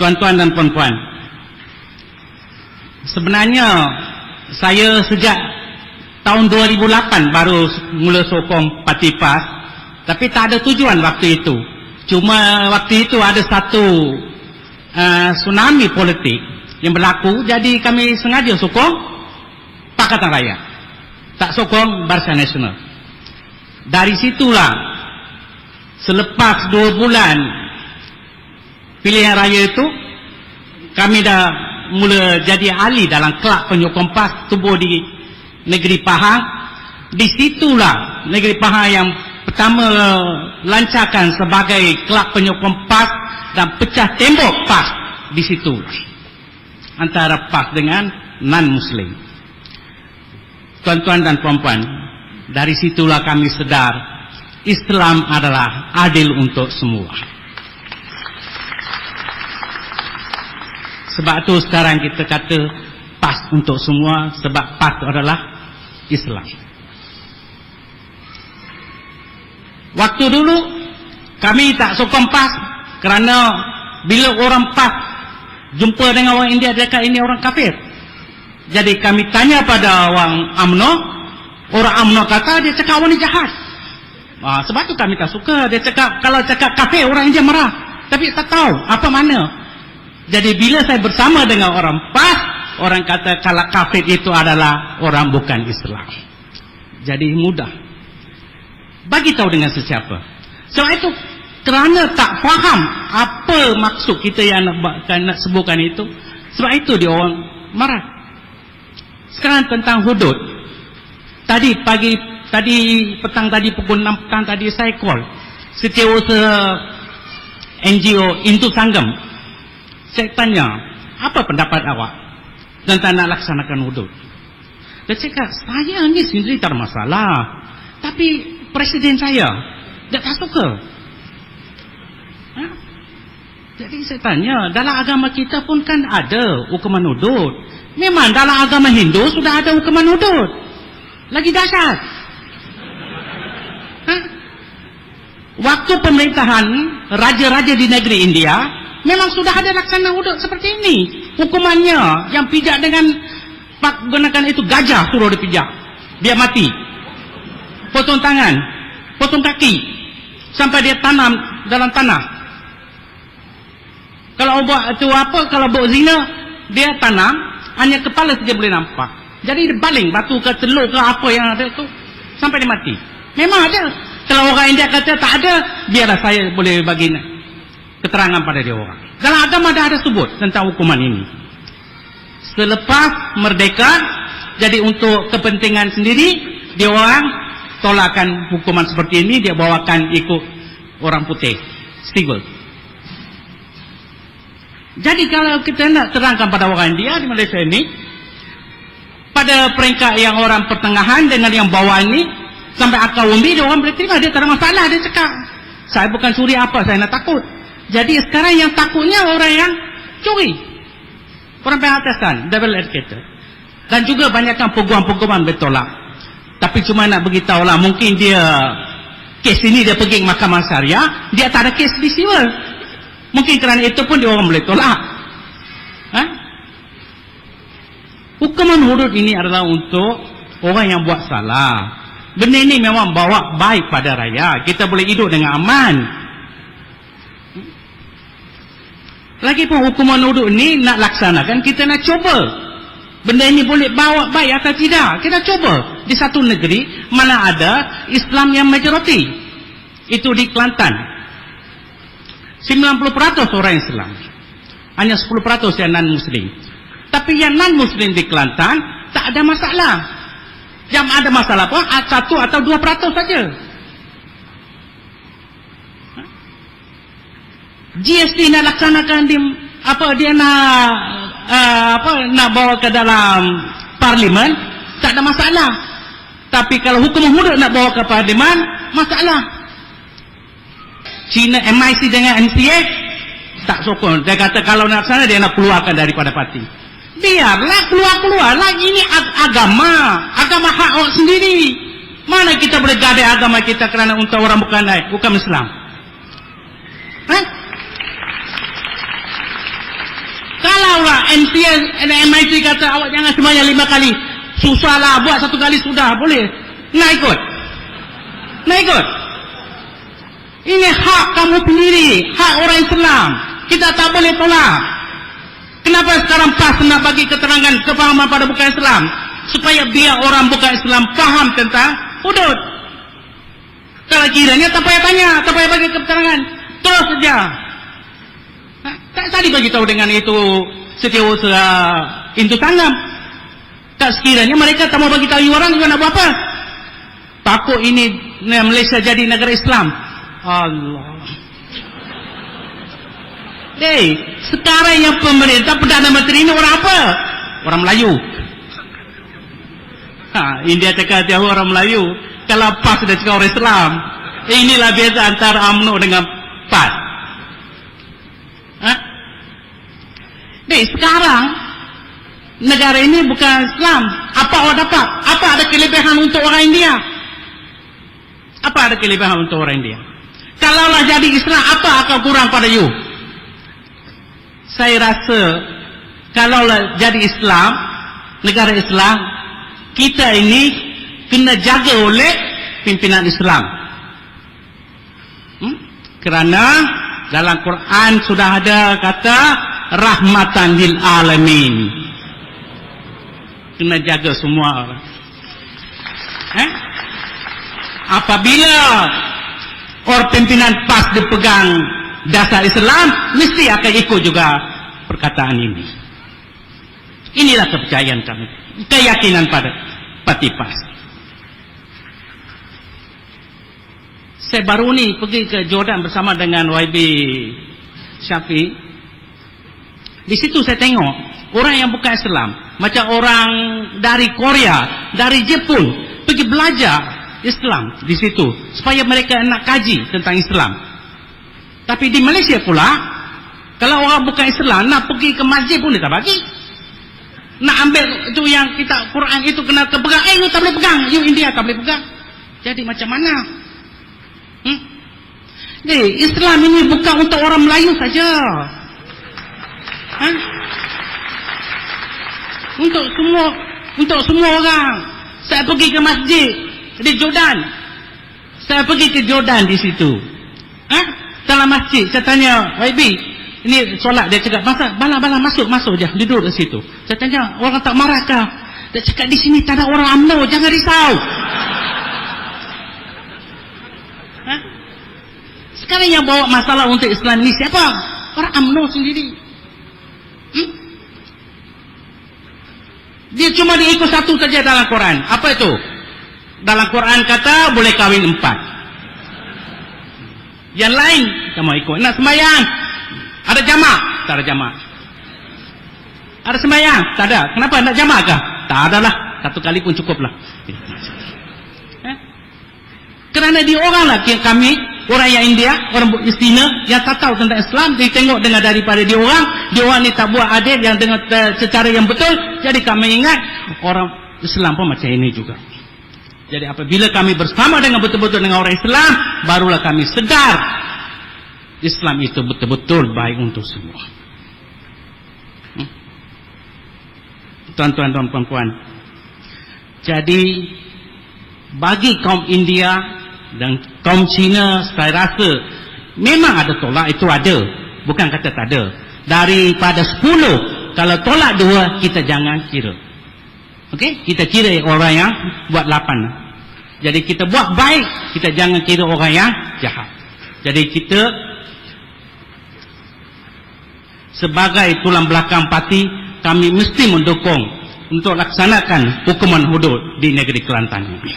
tuan-tuan dan puan-puan, sebenarnya saya sejak tahun 2008 baru mula sokong parti PAS, tapi tak ada tujuan waktu itu. Cuma waktu itu ada satu tsunami politik yang berlaku, jadi kami sengaja sokong Pakatan Rakyat, tak sokong Barisan Nasional. Dari situlah selepas 2 bulan pilihan raya itu, kami dah mula jadi ahli dalam kelab penyokong PAS tubuh di negeri Pahang. Di situlah negeri Pahang yang pertama lancarkan sebagai kelab penyokong PAS dan pecah tembok PAS di situ antara PAS dengan non-Muslim. Tuan-tuan dan puan-puan, dari situlah kami sedar Islam adalah adil untuk semua. Sebab itu sekarang kita kata PAS untuk semua, sebab PAS adalah Islam. Waktu dulu kami tak sokong PAS kerana bila orang PAS jumpa dengan orang India, dia kata ini orang kafir. Jadi kami tanya pada orang UMNO, orang UMNO kata dia cakap orang ni jahat. Sebab tu kami tak suka. Dia cakap, kalau cakap kafir orang India marah, tapi tak tahu apa mana. Jadi bila saya bersama dengan orang PAS, orang kata kalau kafir itu adalah orang bukan Islam. Jadi mudah bagi tahu dengan sesiapa. Sebab itu kerana tak faham apa maksud kita yang nak sebutkan itu, sebab itu dia orang marah. Sekarang tentang hudud. Tadi petang tadi pukul 6 petang tadi saya call setiausaha NGO Intu Sanggam. Saya tanya, apa pendapat awak tentang nak laksanakan hudud? Dia cakap, saya ni sendiri tak ada masalah, tapi presiden saya dia tak suka. Jadi saya tanya, dalam agama kita pun kan ada hukuman hudud. Memang dalam agama Hindu sudah ada hukuman hudud. Lagi dahsyat. Waktu pemerintahan raja-raja di negeri India, memang sudah ada laksana hudud seperti ini. Hukumannya yang pijak dengan gunakan itu gajah, suruh dipijak, dia mati. Potong tangan, potong kaki, sampai dia tanam dalam tanah. Kalau buat itu apa, kalau buat zina, dia tanam, hanya kepala saja boleh nampak. Jadi dia baling batu ke telur ke apa yang ada itu sampai dia mati. Memang ada. Kalau orang India kata tak ada, biarlah saya boleh bagi keterangan pada dia orang. Dalam agama dah ada sebut tentang hukuman ini. Selepas merdeka, jadi untuk kepentingan sendiri, dia orang tolakkan hukuman seperti ini, dia bawakan ikut orang putih, civil. Jadi kalau kita nak terangkan pada orang India di Malaysia ini, pada peringkat yang orang pertengahan dengan yang bawah ini, sampai akal umbi, dia orang boleh terima, dia tak ada masalah. Dia cakap, saya bukan curi apa, saya nak takut. Jadi sekarang yang takutnya orang yang curi, orang pengatasan, double educated. Dan juga banyakkan peguam-peguam bertolak. Tapi cuma nak beritahu lah, mungkin dia kes ini dia pergi ke mahkamah syariah, dia tak ada kes di civil. Mungkin kerana itu pun dia orang boleh tolak. Hukuman hudud ini adalah untuk orang yang buat salah. Benda ini memang bawa baik pada rakyat. Kita boleh hidup dengan aman. Lagipun hukuman hudud ini nak laksanakan, kita nak cuba. Benda ini boleh bawa baik atau tidak, kita cuba. Di satu negeri mana ada Islam yang majoriti, itu di Kelantan. 90% orang Islam, hanya 10% yang non-Muslim. Tapi yang non-Muslim di Kelantan tak ada masalah. Yang ada masalah pun 1 atau 2% saja. GST nak laksanakan dia nak bawa ke dalam parlimen, tak ada masalah. Tapi kalau hukum hudud nak bawa ke parlimen, masalah. China MIC dengan MCA tak sokong. Dia kata kalau nak sana dia nak keluarkan daripada parti. Biarlah keluar-keluarlah. Ini agama hak orang sendiri. Mana kita boleh gadai agama kita kerana untuk orang bukan Islam? MIT kata awak jangan sembahyang 5 kali. Susahlah, buat 1 kali sudah, boleh. Nak ikut? Ini hak kamu sendiri, hak orang Islam. Kita tak boleh tolak. Kenapa sekarang PAS nak bagi keterangan kefahaman pada bukan Islam? Supaya biar orang bukan Islam faham tentang hudud. Kalau kiranya tak payah tanya, tak payah bagi keterangan, terus saja. Tak tadi bagi tahu dengan itu setiausaha Hindu Sangam. Tak sekiranya mereka tak mau bagi tahu orang juga nak buat apa? Takut ini Malaysia jadi negara Islam. Allah. Sekarang yang pemerintah Perdana Menteri ini orang apa? Orang Melayu. India cakap dia orang Melayu. Kalau PAS dia cakap orang Islam. Inilah beza antara UMNO dengan PAS. Sekarang negara ini bukan Islam. Apa awak dapat? Apa ada kelebihan untuk orang India? Apa ada kelebihan untuk orang India? Kalaulah jadi Islam, apa akan kurang pada you? Saya rasa kalaulah jadi Islam, negara Islam, kita ini kena jaga oleh pimpinan Islam. Kerana dalam Quran sudah ada kata rahmatan lil alamin. Kena jaga semua orang. Apabila orang pimpinan PAS dipegang dasar Islam, mesti akan ikut juga perkataan ini. Inilah kepercayaan kami, keyakinan pada parti PAS. Saya baru ni pergi ke Jordan bersama dengan YB Syafiq. Di situ saya tengok orang yang bukan Islam, macam orang dari Korea, dari Jepun, pergi belajar Islam di situ supaya mereka nak kaji tentang Islam. Tapi di Malaysia pula, kalau orang bukan Islam nak pergi ke masjid pun dia tak bagi. Nak ambil itu yang kitab Quran itu kena kepegang, you tak boleh pegang, you India tak boleh pegang. Jadi macam mana? Jadi Islam ini bukan untuk orang Melayu saja. Untuk semua orang. Saya pergi ke masjid di Jordan. Saya pergi ke Jordan di situ. Dalam masjid saya tanya YB, ini solat, dia cakap bala masuk je, duduk di situ. Saya tanya, orang tak marahkah? Dia cakap di sini tak ada orang UMNO, jangan risau. Sekarang yang bawa masalah untuk Islam ini siapa? Orang UMNO sendiri. Dia cuma diikut satu saja dalam Quran. Apa itu? Dalam Quran kata boleh kahwin 4. Yang lain tak mau ikut. Nak sembahyang, ada jamak? Tak ada jamak. Ada sembahyang? Tak ada. Kenapa? Nak jamak kah? Tak ada lah. 1 kali pun cukup lah. Kerana dia orang lah kami, orang yang India, orang Istina yang tak tahu tentang Islam, dia tengok dengan daripada dia orang ni tak buat adil yang dengan secara yang betul. Jadi kami ingat orang Islam pun macam ini juga. Jadi apabila kami bersama dengan betul-betul dengan orang Islam, barulah kami sedar Islam itu betul-betul baik untuk semua. Tuan-tuan dan puan-puan, jadi bagi kaum India dan kaum Cina, saya rasa memang ada tolak, itu ada, bukan kata tak ada. Daripada 10, kalau tolak 2, kita jangan kira. Okey, kita kira orang yang buat 8. Jadi kita buat baik, kita jangan kira orang yang jahat. Jadi kita sebagai tulang belakang parti, kami mesti mendukung untuk laksanakan hukuman hudud di negeri Kelantan ini.